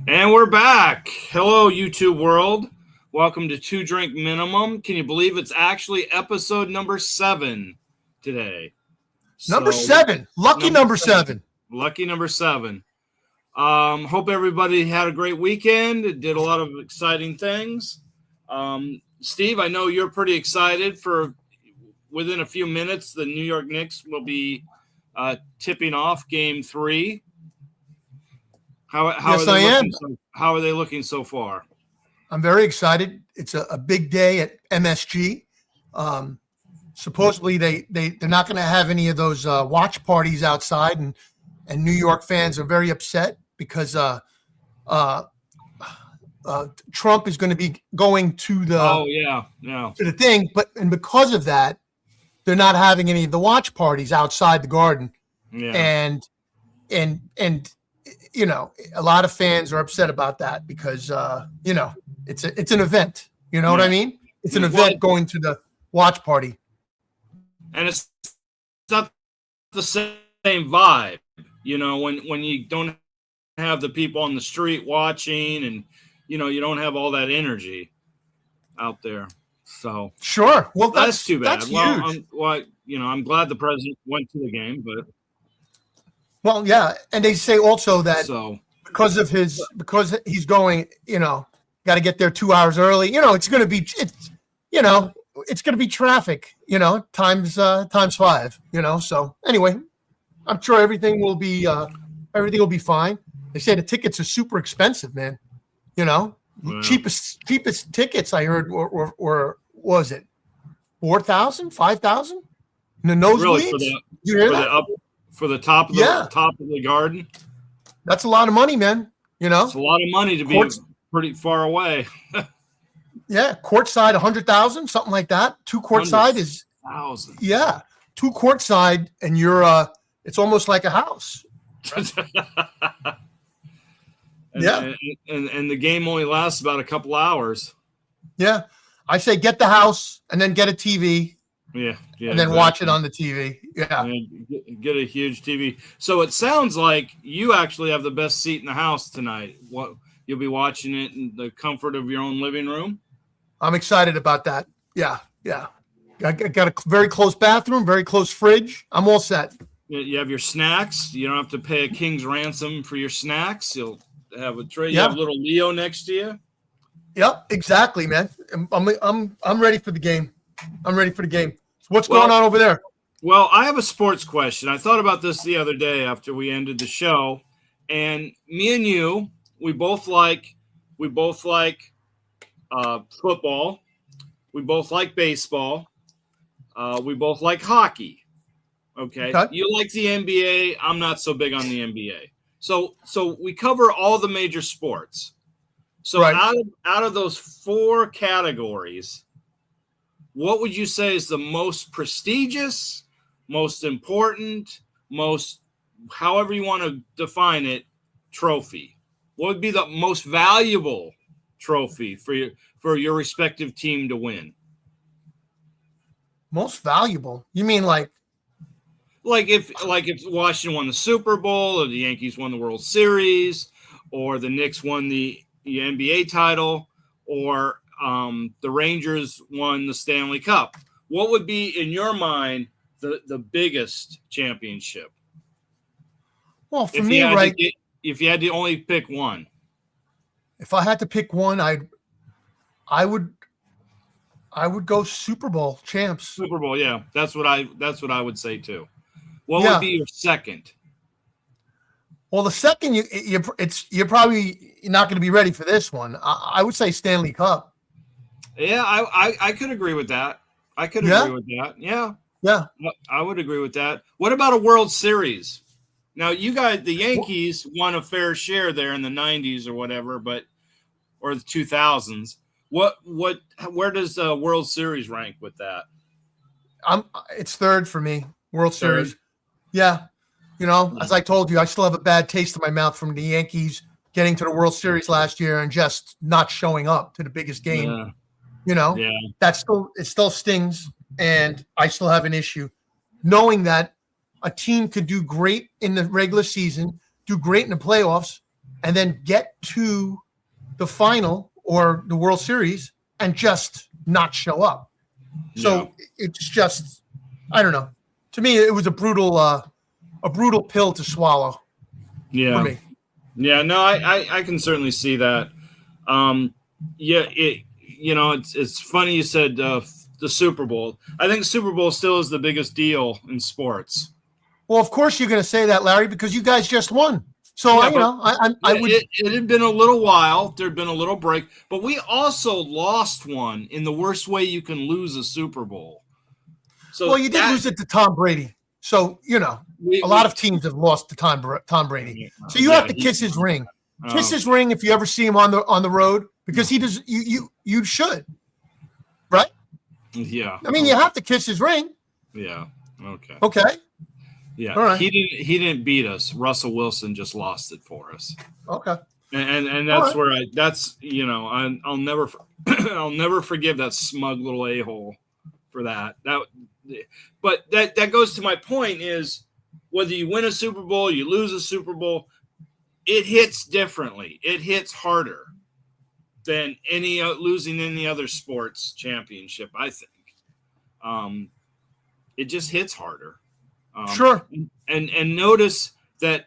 And we're back. Hello, YouTube world. Welcome to Two Drink Minimum. Can you believe it's actually episode number 7 today? Number 7. Lucky number 7. Lucky number 7. Hope everybody had a great weekend. It did a lot of exciting things. Steve, I know you're pretty excited for within a few minutes, the New York Knicks will be tipping off Game 3. How are they looking so far? I'm very excited. It's a big day at MSG. Supposedly they're not going to have any of those watch parties outside, and New York fans are very upset because Trump is going to be going to the to the thing, and because of that, they're not having any of the watch parties outside the Garden. Yeah. And you know, a lot of fans are upset about that because you know, it's an event. You know what I mean? It's an event going to the watch party. And it's not the same vibe, you know, when you don't have the people on the street watching, and you know, you don't have all that energy out there. So sure. Well, that's too bad. That's huge. I'm glad the president went to the game, but yeah, and they say also that because he's going, you know, got to get there 2 hours early. You know, it's going to be traffic. You know, times 5. You know, so anyway, I'm sure everything will be fine. They say the tickets are super expensive, man. You know, cheapest tickets I heard were was it 4,000, 5,000? The nosebleeds? Really, you hear that? For the top of the Garden? That's a lot of money, man. You know? It's a lot of money to be pretty far away. Yeah, courtside 100,000, something like that. 2 courtside is 100,000. Yeah, 2 courtside, and you're it's almost like a house. And the game only lasts about a couple hours. Yeah, I say get the house and then get a TV. Yeah, and then watch it on the TV. Yeah, and get a huge TV. So it sounds like you actually have the best seat in the house tonight. What, you'll be watching it in the comfort of your own living room? I'm excited about that. Yeah. I got a very close bathroom, very close fridge. I'm all set. You have your snacks. You don't have to pay a king's ransom for your snacks. You'll have a tray. Yeah. You have little Leo next to you. Yep, exactly, man. I'm ready for the game. I'm ready for the game. So what's going on over there? Well, I have a sports question. I thought about this the other day after we ended the show, and me and you, we both like football. We both like baseball. We both like hockey. Okay. You like the NBA. I'm not so big on the NBA. So we cover all the major sports. So out of those 4 categories, what would you say is the most prestigious, most important, most, however you want to define it, trophy? What would be the most valuable trophy for your respective team to win? Most valuable? You mean like if Washington won the Super Bowl, or the Yankees won the World Series, or the Knicks won the NBA title, or the Rangers won the Stanley Cup. What would be, in your mind, the biggest championship? Well, for me, right? If you had to only pick one. If I had to pick one, I would go Super Bowl champs. Super Bowl, yeah. That's what I would say too. What would be your second? Well, the second you're probably not going to be ready for this one. I would say Stanley Cup. Yeah, I could agree with that. I could agree with that. Yeah. Yeah. I would agree with that. What about a World Series? Now, you guys, the Yankees won a fair share there in the 90s or whatever, or the 2000s. Where does the World Series rank with that? It's third for me. World Series. Yeah. You know, as I told you, I still have a bad taste in my mouth from the Yankees getting to the World Series last year and just not showing up to the biggest game. Yeah. You know, it still stings, and I still have an issue knowing that a team could do great in the regular season, do great in the playoffs, and then get to the final or the World Series and just not show up. So it's just, I don't know. To me, it was a brutal pill to swallow. Yeah. For me. Yeah, no, I can certainly see that. It's funny you said the Super Bowl. I think Super Bowl still is the biggest deal in sports. Well, of course you're going to say that, Larry, because you guys just won. So I would. It had been a little while. There'd been a little break, but we also lost one in the worst way you can lose a Super Bowl. So you did lose it to Tom Brady. So a lot of teams have lost to Tom Brady. So you have to kiss his ring. Kiss his ring if you ever see him on the road, because he does. You should, right? Yeah. I mean, you have to kiss his ring. Yeah. Okay. Okay. Yeah. All right. He didn't beat us. Russell Wilson just lost it for us. Okay. And that's where I'll never I'll never forgive that smug little a-hole for that. But that goes to my point is, whether you win a Super Bowl, you lose a Super Bowl, it hits differently. It hits harder than losing any other sports championship, I think. It just hits harder. Sure. And notice that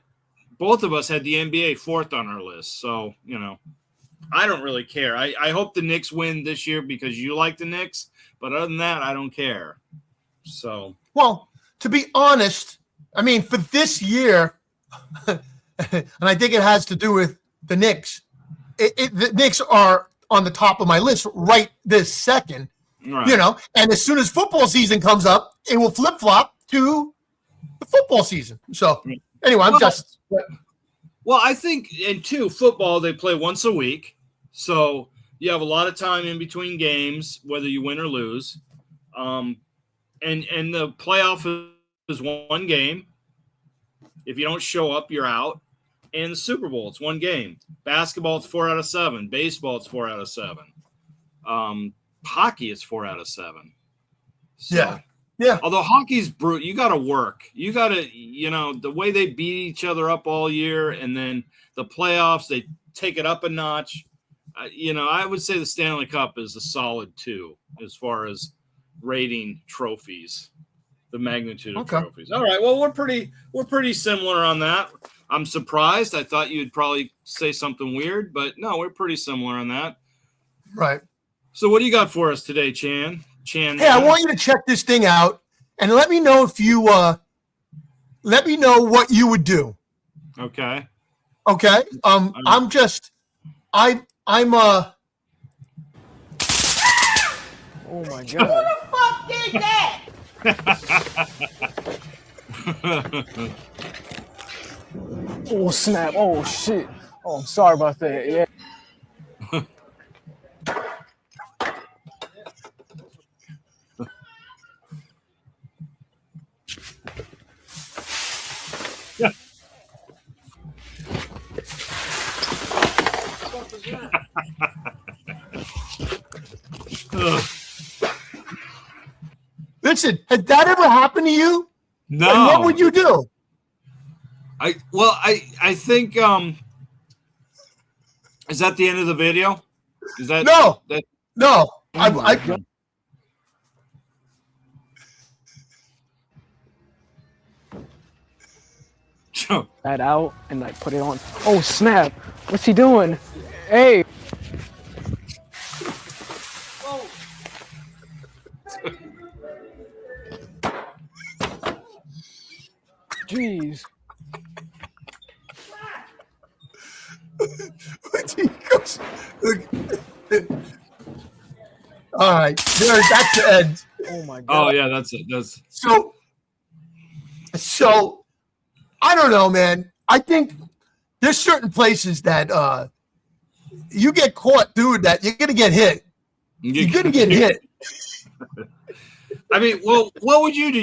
both of us had the NBA fourth on our list. So, I don't really care. I hope the Knicks win this year because you like the Knicks. But other than that, I don't care. So. Well, to be honest, I mean, for this year, and I think it has to do with the Knicks. The Knicks are on the top of my list right this second. Right. And as soon as football season comes up, it will flip-flop to the football season. So, anyway, Well, I think, and football, they play once a week. So, you have a lot of time in between games, whether you win or lose. And the playoff is one game. If you don't show up, you're out. And the Super Bowl, it's one game. Basketball, it's 4 out of 7. Baseball, it's 4 out of 7. Hockey, it's 4 out of 7. So, yeah. Although hockey's brutal, you got to work. You got to, the way they beat each other up all year, and then the playoffs, they take it up a notch. I would say the Stanley Cup is a solid 2 as far as rating trophies, the magnitude of trophies. All right, well, we're pretty similar on that. I'm surprised. I thought you'd probably say something weird, but no, we're pretty similar on that. Right. So what do you got for us today, Chan? Hey, I want you to check this thing out and let me know if you let me know what you would do. Okay. Okay. I'm oh my God. Who the fuck did that? Oh snap. Oh shit. Oh, I'm sorry about that. Yeah. Listen, has that ever happened to you? No. And what would you do? I think is that the end of the video? Is that no? No. That out and put it on. Oh snap! What's he doing? Hey. Jeez. All right, that's the end. Oh my God. Oh yeah, that's it. That's so. I don't know, man. I think there's certain places that you get caught doing that, you're gonna get hit. You're gonna get hit. I mean, well, what would you do?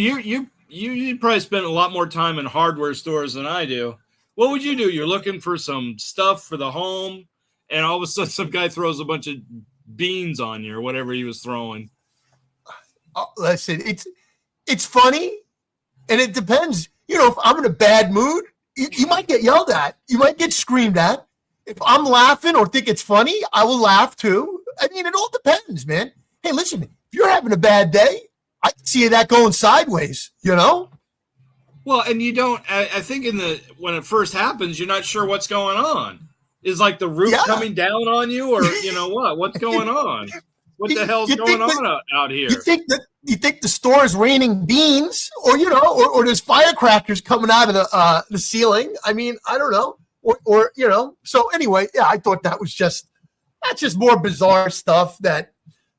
You probably spend a lot more time in hardware stores than I do. What would you do? You're looking for some stuff for the home, and all of a sudden some guy throws a bunch of beans on you or whatever he was throwing. Listen, it's funny, and it depends. If I'm in a bad mood, you might get yelled at. You might get screamed at. If I'm laughing or think it's funny, I will laugh too. I mean, it all depends, man. Hey, listen, if you're having a bad day, I can see that going sideways, you know? Well, and you don't. I think when it first happens, you're not sure what's going on. Is like the roof coming down on you, or you know what? What's going on? What the hell's going on out here? You think the store is raining beans, or you know, or there's firecrackers coming out of the ceiling? I mean, I don't know, or you know. So anyway, yeah, I thought that's just more bizarre stuff that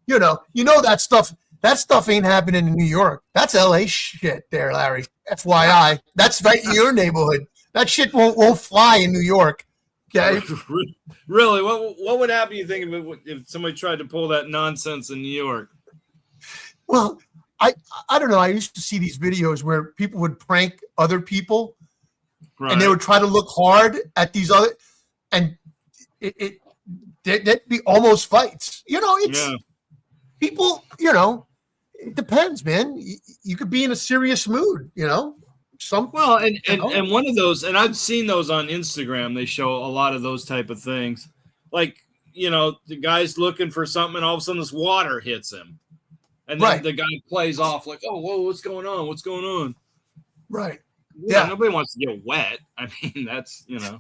you know that stuff. That stuff ain't happening in New York. That's LA shit there, Larry. FYI. That's right in your neighborhood. That shit won't fly in New York. Okay. Really? What would happen, you think, if somebody tried to pull that nonsense in New York? Well, I don't know. I used to see these videos where people would prank other people, right, and they would try to look hard at these other, and there'd be almost fights. You know, it's people, you know, it depends, man. You could be in a serious mood, you know. And one of those, and I've seen those on Instagram. They show a lot of those type of things, like you know, the guy's looking for something, and all of a sudden this water hits him, and then the guy plays off like, "Oh, whoa, what's going on? What's going on?" Right? Yeah, nobody wants to get wet. I mean, that's you know.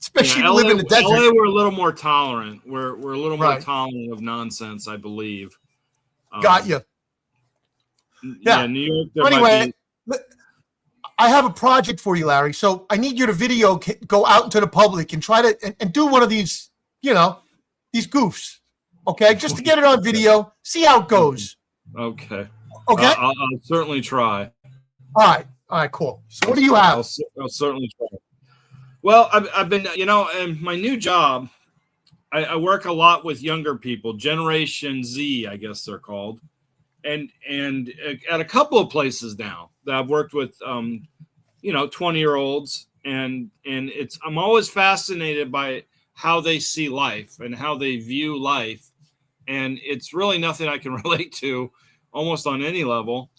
Especially if you live in the desert. LA, we're a little more tolerant. We're a little more tolerant of nonsense, I believe. Got you. Yeah, New York. Anyway, I have a project for you, Larry. So I need you to go out into the public and try to and do one of these, you know, these goofs. Okay, just to get it on video, see how it goes. Okay. Okay. I'll certainly try. All right, cool. So what do you have? I'll certainly try. Well, I've been, you know, in my new job, I work a lot with younger people, Generation Z, I guess they're called, and at a couple of places now that I've worked with, you know, 20-year-olds, and I'm always fascinated by how they see life and how they view life, and it's really nothing I can relate to almost on any level.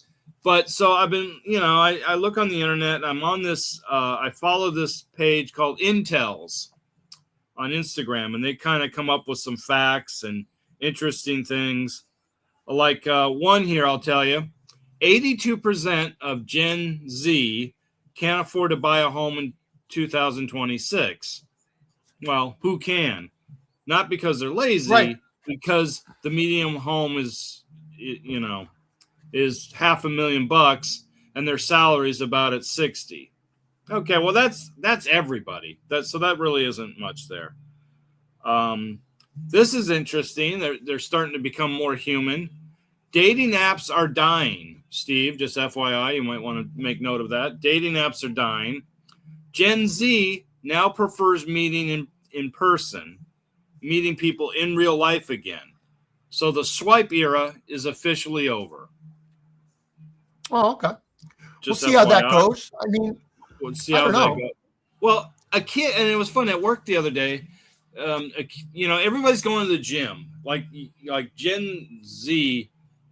But so I've been, you know, I look on the internet. I'm on this. I follow this page called Intels on Instagram, and they kind of come up with some facts and interesting things. Like one here, I'll tell you: 82% of Gen Z can't afford to buy a home in 2026. Well, who can? Not because they're lazy, because the median home is, you know, is $500,000 and their salary is about at 60. Okay, well that's everybody. So that really isn't much there. This is interesting. They're starting to become more human. Dating apps are dying, Steve. Just FYI, you might want to make note of that. Dating apps are dying. Gen Z now prefers meeting in person, meeting people in real life again. So the swipe era is officially over. Oh, okay. We'll see how that goes. I mean, we'll see how that goes. Well, a kid, and it was fun at work the other day. You know, everybody's going to the gym. Like Gen Z,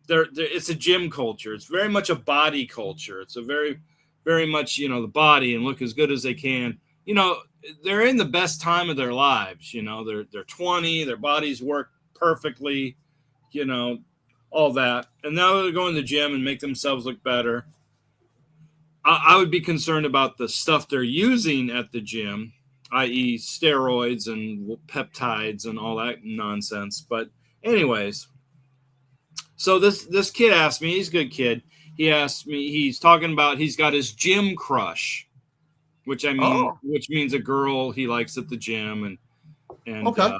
it's a gym culture. It's very much a body culture. It's a very, very much, you know, the body and look as good as they can. You know, they're in the best time of their lives. You know, they're 20. Their bodies work perfectly. You know, all that, and now they're going to the gym and make themselves look better. I would be concerned about the stuff they're using at the gym, i.e. steroids and peptides and all that nonsense. But anyways, so this kid asked me, he's a good kid. He asked me, he's talking about he's got his gym crush, which means a girl he likes at the gym, and okay.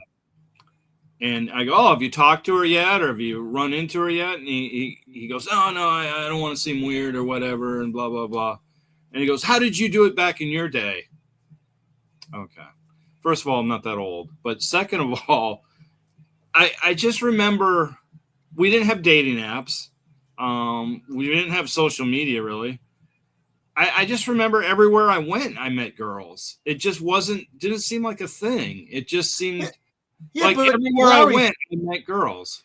And I go, oh, have you talked to her yet? Or have you run into her yet? And he goes, oh, no, I don't want to seem weird or whatever, and blah, blah, blah. And he goes, how did you do it back in your day? Okay. First of all, I'm not that old. But second of all, I just remember we didn't have dating apps. We didn't have social media, really. I just remember everywhere I went, I met girls. It just didn't seem like a thing. It just seemed... Yeah, like everywhere Larry, I went, I met girls.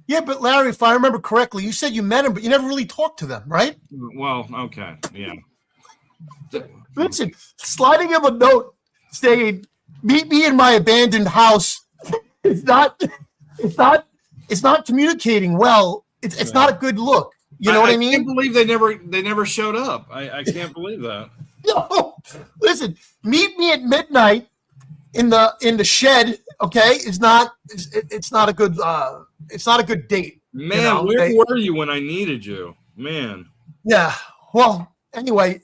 Yeah, but Larry, if I remember correctly, you said you met them, but you never really talked to them, right? Well, okay, yeah. Listen, sliding him a note saying, "Meet me in my abandoned house." It's not communicating well. It's not a good look. You know what I mean? I can't believe they never showed up. I can't believe that. No, listen. Meet me at midnight in the shed. Okay, it's not a good date. Man, where were you when I needed you? Man. Yeah. Well, anyway,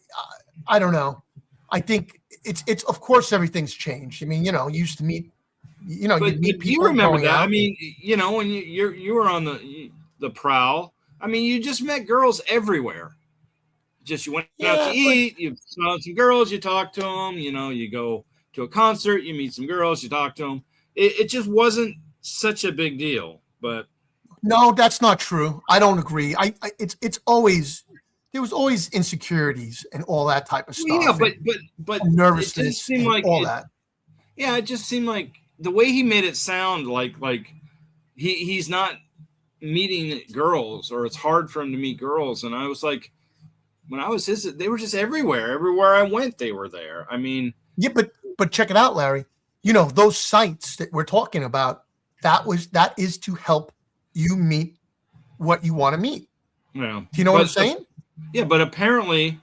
I don't know. I think it's of course everything's changed. I mean, you used to meet. You meet people. You remember that? Out. I mean, when you were on the prowl. I mean, you just met girls everywhere. Just you went out to eat, you saw some girls, you talk to them. You go to a concert, you meet some girls, you talk to them. It just wasn't such a big deal. But no, that's not true. I don't agree. It's always there was always insecurities and all that type of stuff. Yeah, but nervousness, seemed like all that. Yeah, it just seemed like the way he made it sound like he's not meeting girls, or it's hard for him to meet girls. And I was like, when I was they were just everywhere. Everywhere I went, they were there. I mean, yeah, but check it out, Larry. Those sites that we're talking about, that is to help you meet what you want to meet. Yeah. Do you know what I'm saying? Yeah, but apparently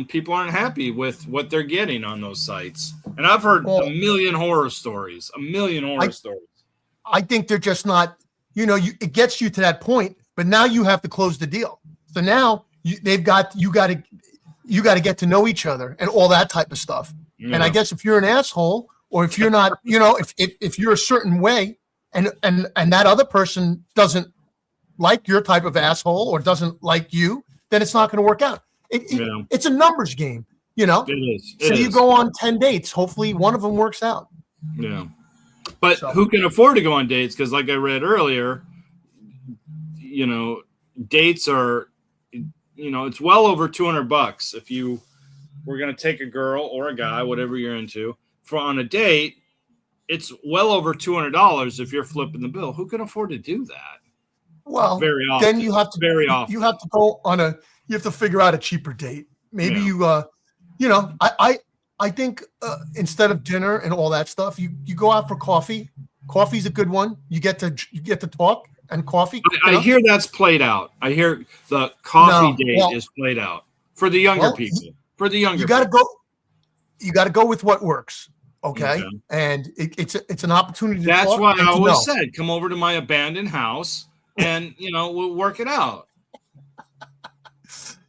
people aren't happy with what they're getting on those sites. And I've heard a million horror stories. I think they're just not, it gets you to that point, but now you have to close the deal. So now you got to get to know each other and all that type of stuff. Yeah. And I guess if you're an asshole, or if you're not, if you're a certain way, and that other person doesn't like your type of asshole or doesn't like you, then it's not going to work out. It's a numbers game, It is. So you go on 10 dates. Hopefully one of them works out. Yeah. But who can afford to go on dates? Because like I read earlier, dates are, it's well over $200 if you were going to take a girl or a guy, whatever you're into, for on a date. It's well over $200 if you're flipping the bill. Who can afford to do that? Well, very often. Then you have to you have to go on you have to figure out a cheaper date. Maybe I think instead of dinner and all that stuff, you go out for coffee. Coffee's a good one. You get to talk and coffee. I hear that's played out. I hear the coffee date is played out for the younger people. For the younger, you got to go with what works. Okay. And it's an opportunity. That's why I always said, come over to my abandoned house and we'll work it out.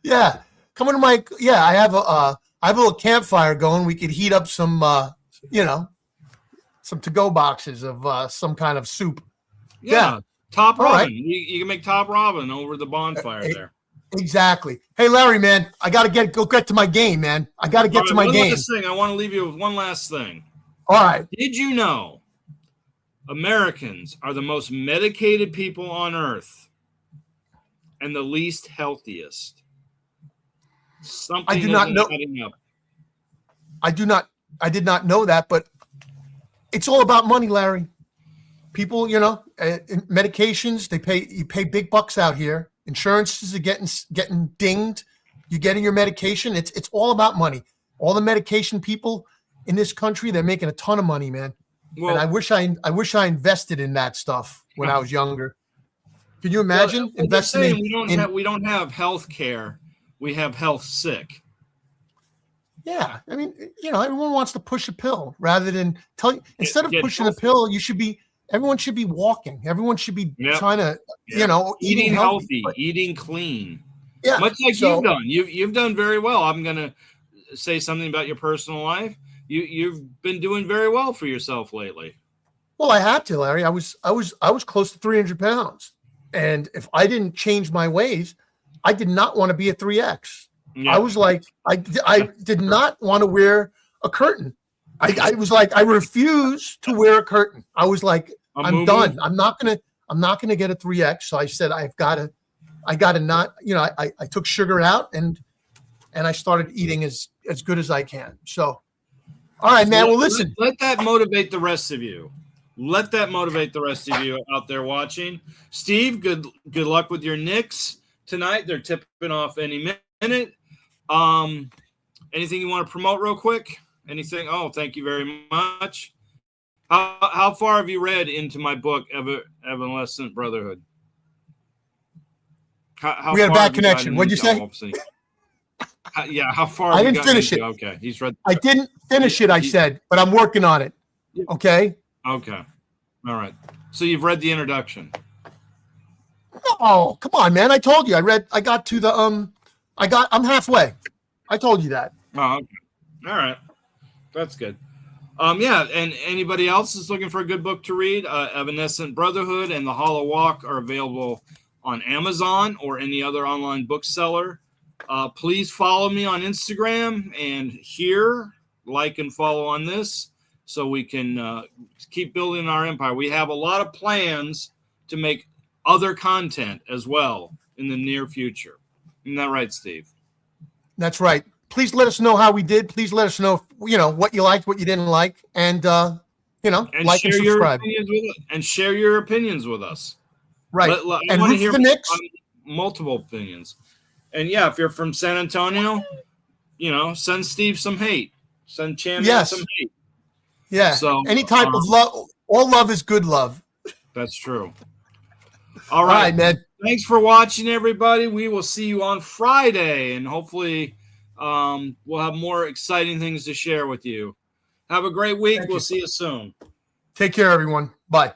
Yeah, come into my I have a little campfire going. We could heat up some some to-go boxes of some kind of soup. Yeah. Top ramen. Right. You can make top ramen over the bonfire there. Exactly. Hey, Larry, man, I got to go get to my game, man. I got to get to my game. One last thing. I want to leave you with one last thing. All right. Did you know Americans are the most medicated people on earth and the least healthiest? I do not know. I did not know that, but it's all about money, Larry. People, medications, you pay big bucks out here. Insurances are getting dinged. You're getting your medication. It's all about money. All the medication people in this country, they're making a ton of money, man. Well, and I wish I invested in that stuff when I was younger. Can you imagine investing we don't have health care. We have health sick. Yeah. I mean, everyone wants to push a pill rather than instead of pushing a pill, everyone should be walking. Everyone should be trying to, eating healthy, eating clean. Yeah. Much like you've done. You've done very well. I'm going to say something about your personal life. You've been doing very well for yourself lately. Well, I had to, Larry. I was close to 300 pounds. And if I didn't change my ways, I did not want to be a 3X. Yeah. I was like, I did not want to wear a curtain. I was like, I refuse to wear a curtain. I was like, I'm done. I'm not gonna get a 3X. So I said, I gotta not, I took sugar out and I started eating as good as I can. So, all right, man. Well, listen. Let that motivate the rest of you. Let that motivate the rest of you out there watching. Steve, good luck with your Knicks tonight. They're tipping off any minute. anything you want to promote real quick? Anything? Oh, thank you very much. How far have you read into my book, Evanescent Brotherhood? How We had a far bad have you gotten connection. What'd you into say? Yeah, how far? I have you didn't gotten finish into- it. Okay, he's read. I didn't finish it, I said, but I'm working on it. Okay. Okay, all right. So you've read the introduction. Oh, come on, man. I told you. I got to the I'm halfway. I told you that. Oh, okay. All right. That's good. Yeah, and anybody else is looking for a good book to read, Evanescent Brotherhood and The Hollow Walk are available on Amazon or any other online bookseller. Please follow me on Instagram and here, like and follow on this so we can keep building our empire. We have a lot of plans to make other content as well in the near future. Isn't that right, Steve? That's right. Please let us know how we did. Please let us know, what you liked, what you didn't like, and And like and share your subscribe. opinions with us. And share your opinions with us. Right. I And want to root hear for the Knicks. multiple opinions. And yeah, if you're from San Antonio, send Steve some hate. Send Champion some hate. Yeah. So, any type of love, all love is good love. That's true. All right, man. Thanks for watching, everybody. We will see you on Friday, and hopefully we'll have more exciting things to share with you. Have a great week. We'll see you soon. Take care, everyone. Bye.